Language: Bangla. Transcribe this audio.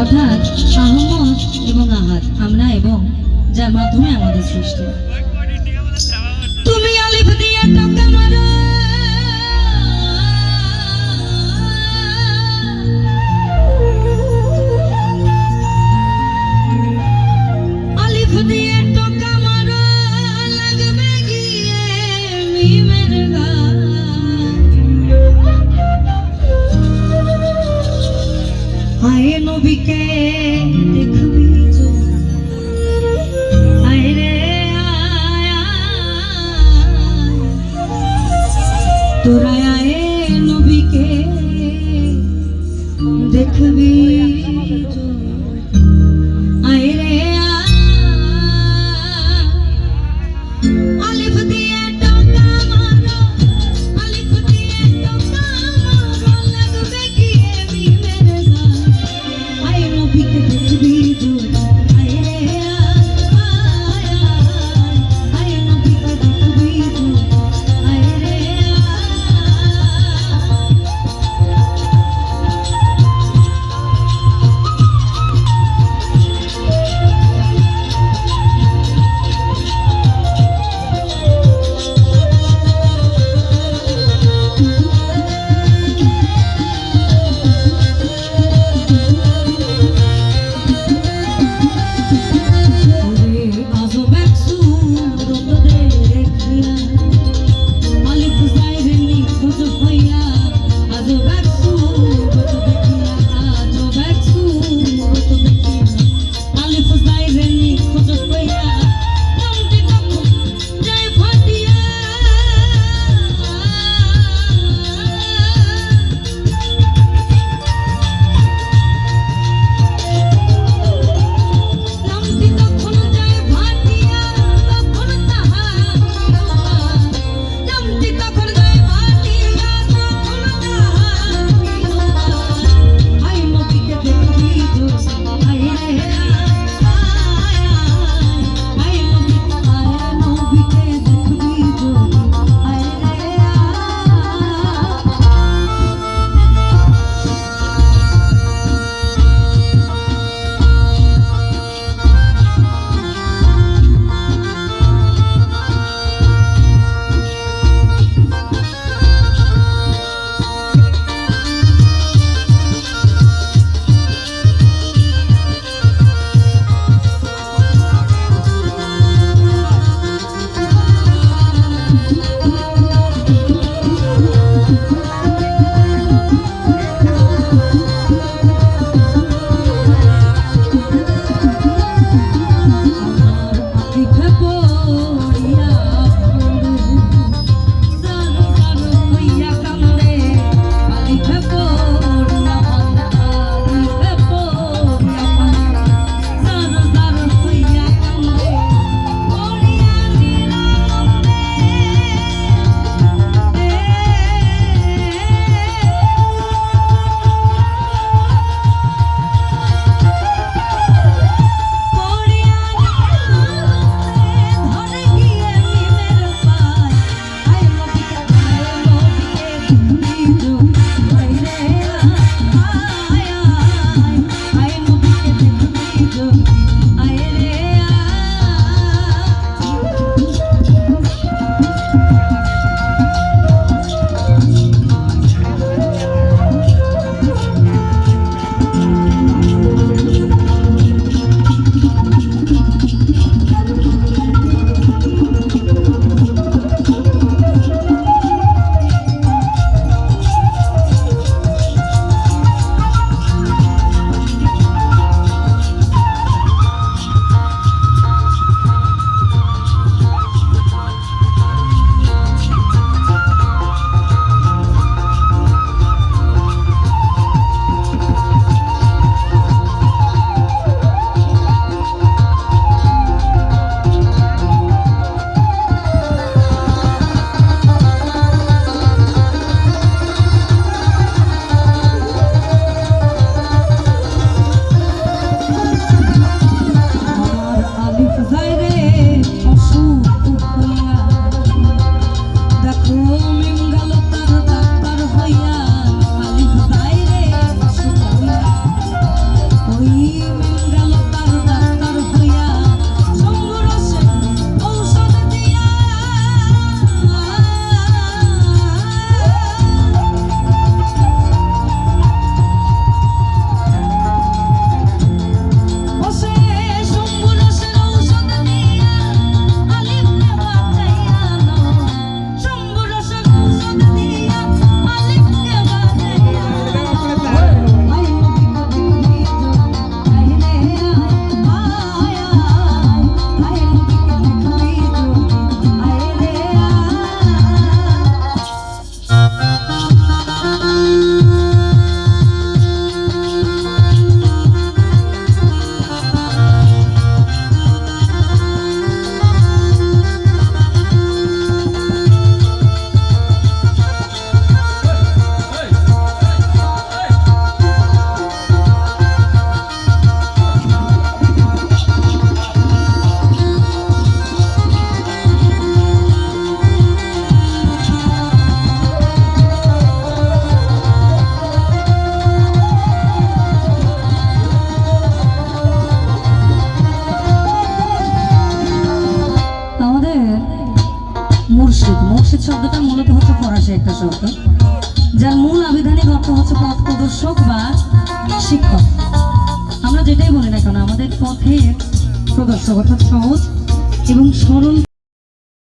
অর্থাৎ আহমদ এবং আহাদ, আমরা এবং যার মাধ্যমে আমাদের সৃষ্টি। তুমি আলিফ দিয়ে টাকা মারো, আলিফ দিয়ে টাকা মারো, লাগবে গিয়ে মিমের গান। আয় নবীকে দেখবি আয় রে আয়, তোরা আয় নবীকে দেখবি আয় রে আলিফ দিয়ে টাকা মারো, আলিফ দিয়ে টাকা মারো, লাগবে গিয়ে মিমের গান। আয় নবীকে দেখবি আয় রে আয়, আয় নবীকে দেখবি আয় রে শব্দটা মূলত হচ্ছে ফরাসি একটা শব্দ, যার মূল আবিধানিক অর্থ হচ্ছে পথ প্রদর্শক বা শিক্ষক। আমরা যেটাই বলি না কেন, আমাদের পথের প্রদর্শক অর্থাৎ সহজ এবং সরল